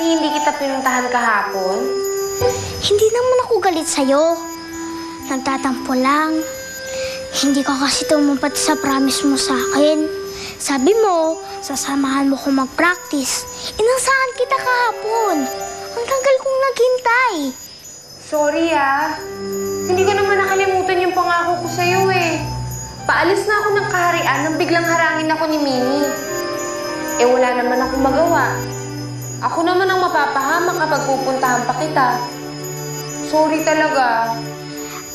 kasi hindi kita pinuntahan kahapon? Hindi naman ako galit sa'yo. Nagtatampo lang. Hindi ka kasi tumupad sa promise mo sa akin. Sabi mo, sasamahan mo ko mag-practice. Inasahan kita kahapon. Ang tagal kong naghintay. Sorry hindi ko naman nakalimutan yung pangako ko sa'yo eh. Paalis na ako ng kaharian nang biglang harangin ako ni Mimi. Eh wala naman akong magawa. Ako naman ang mapapahamak kapag pupuntahan pa kita. Sorry talaga.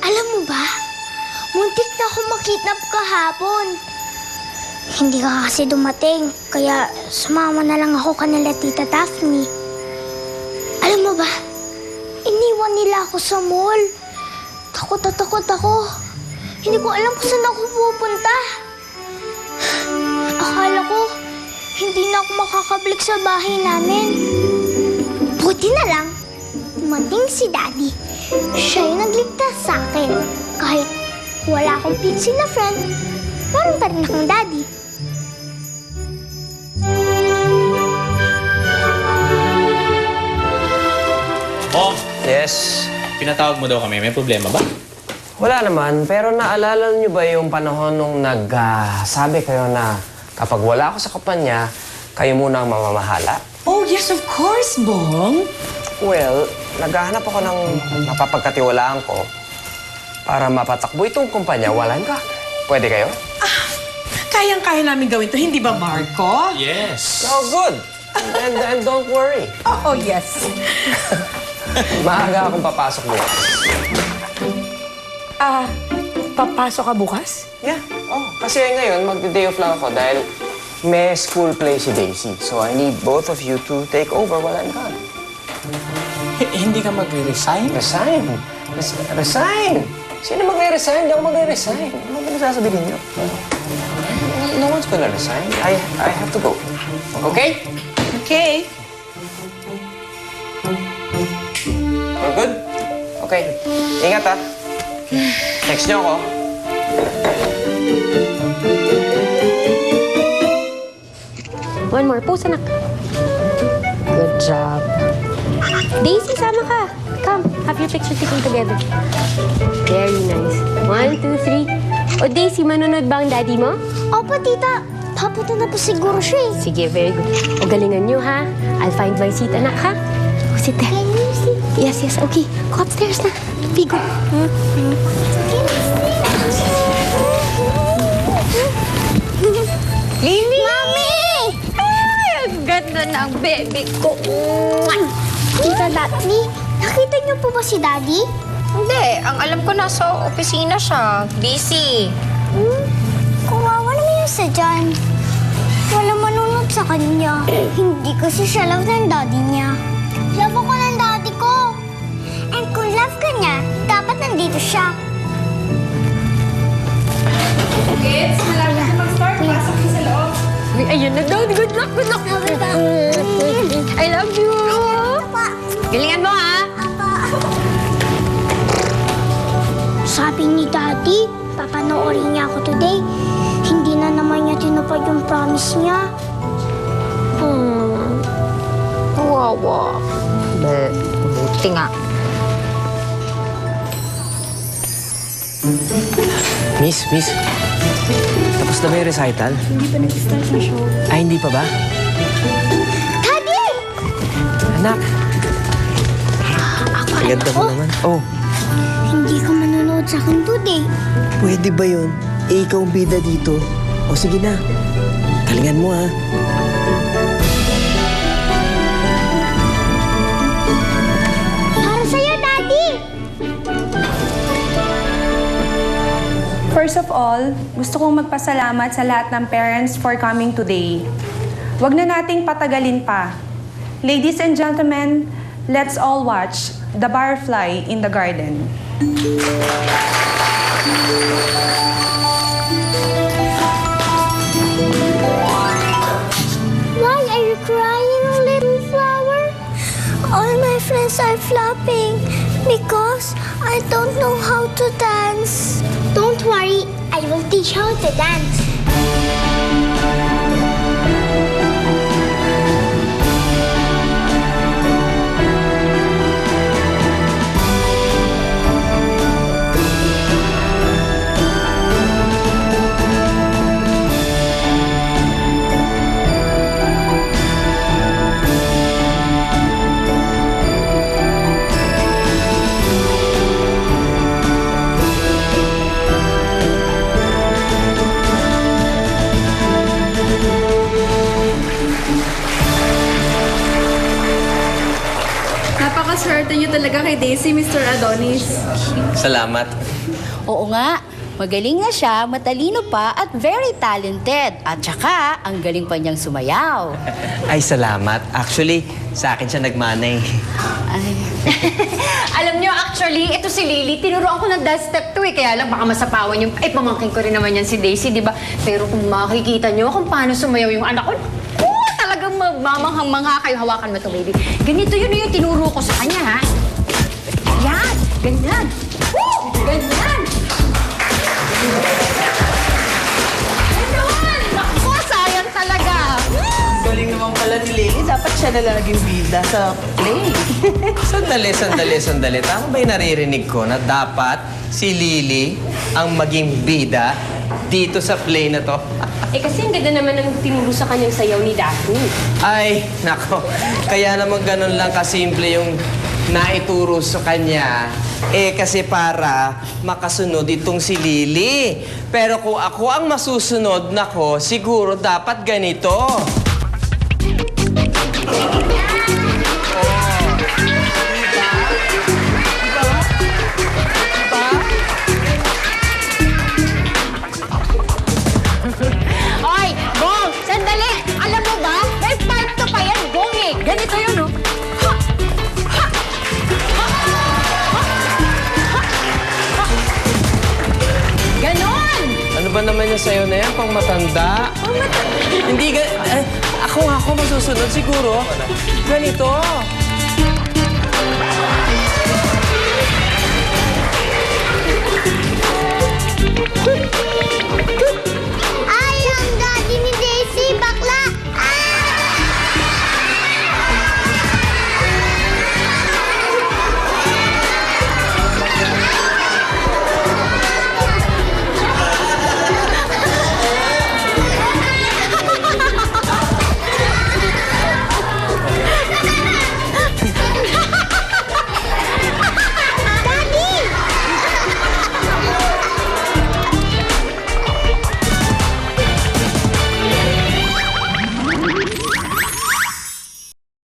Alam mo ba, muntik na ako makidnap kahapon. Hindi ka kasi dumating, kaya sumama na lang ako kanila Tita Daphne. Alam mo ba, iniwan nila ako sa mall. Takot na takot ako. Hindi ko alam kung saan ako pupunta. Akala ko, hindi na ako makakabalik sa bahay namin. Buti na lang, dumating si Daddy. Siya yung nagligtas sa akin. Kahit wala akong pixie na friend, meron pa rin akong Daddy. Oh, Yes. pinatawag mo daw kami. May problema ba? Wala naman, pero naalala niyo ba yung panahon nung sabi kayo na kapag wala ako sa kumpanya, kayo muna ang mamamahala? Oh, yes, of course, Bong. Well, naghahanap ako ng mapapagkatiwalaan ko para mapatakbo itong kumpanya. Walang ka. Pwede kayo? Kayang-kaya namin gawin to, hindi ba, Marco? Yes. Oh, good. And don't worry. Oh, yes. Maaga akong papasok bukas. Papasok ka bukas? Yeah. Oh, kasi ngayon, mag-day off lang ako dahil may school play si Daisy. So I need both of you to take over while I'm gone. Hindi ka magre-resign? Resign? Resign? Sino magre-resign? Hindi ako magre-resign. Ano ba nasasabihin niyo? No one's gonna resign. I have to go. Okay? Okay. We're good? Okay. Ingat, ha? Text niyo ako. One more pose, anak. Good job. Daisy, sama ka. Come, have your picture taken together. Very nice. 1, 2, 3. O, Daisy, manonood ba ang daddy mo? Opo, Tita. Papunta na po siguro siya eh. Sige, very good. O, galingan nyo, ha? I'll find my seat, anak, ha? O, sit there. Can you see? Yes, yes, okay. Go upstairs na. Be good. Mimi! Mami! Ay, ang ganda ng baby ko. Tita Daphne, nakita niyo po ba si Daddy? Hindi. Ang alam ko nasa opisina siya. Busy. Kawawa naman yung sadyan. Wala manunod sa kanya. Hindi kasi siya love ng daddy niya. Love ako ng daddy ko. And kung love ka niya, dapat nandito siya. Kids, malapit na mag-start. Pasok niyo sa loob. Uy, ayun na daw. Good luck, good luck. I love you. Galingan mo, ha? Sabi ni Daddy, papanoorin niya ako today. Hindi na naman niya tinupad yung promise niya. Wawa. Buti nga. Miss. Tapos na ba yung recital? Hindi pa nag-start na show. Ay, hindi pa ba? Daddy! Anak. Ang ganda mo naman. Oh, Hindi ka manonood sa akin today. pwede ba yun? Eh, ikaw ang bida dito. O sige na. Galingan mo, ha? Para sa'yo, Daddy! First of all, gusto kong magpasalamat sa lahat ng parents for coming today. Huwag na nating patagalin pa. Ladies and gentlemen, let's all watch The Butterfly in the Garden. Why are you crying, little flower? All my friends are flopping because I don't know how to dance. Don't worry, I will teach how to dance. swerte niyo talaga kay Daisy, Mr. Adonis. Salamat. Oo nga, magaling na siya, matalino pa at very talented. At saka, ang galing pa niyang sumayaw. Ay, salamat. Actually, sa akin siya nagmanay. Alam niyo, actually, ito si Lily. Tinuruan ko ng dance step to eh. Kaya lang baka masapawan yung... Ay, pamangkin ko rin naman yan si Daisy, di ba? Pero kung makikita niyo kung paano sumayaw yung anak ko, talagang magmamanghang-mangha kayo. Hawakan mo to, baby. Ganito yun yung tinuro ko sa kanya, ha? Yan! Ganyan! Woo! Ganyan! Ganun! Naku, sayang talaga! Galing naman pala ni Lily. Dapat siya na lang naging bida sa play. Sandali. Tama ba yung naririnig ko na dapat si Lily ang maging bida dito sa play na to? Eh kasi ang ganda naman ng tinuro sa kanyang sayaw ni Daphne. Ay, nako. Kaya naman ganun lang kasimple yung naituro sa kanya. Eh, kasi para makasunod itong si Lily. Pero kung ako ang masusunod, nako, siguro dapat ganito. Oy, Bong! Sandali! Alam mo ba? May part 2 pa yan, Bong eh! Ganito yun, no? Ganon! Ano ba naman yung sayo na yan? Pang matanda? Hindi ako masusunod siguro. Ganito.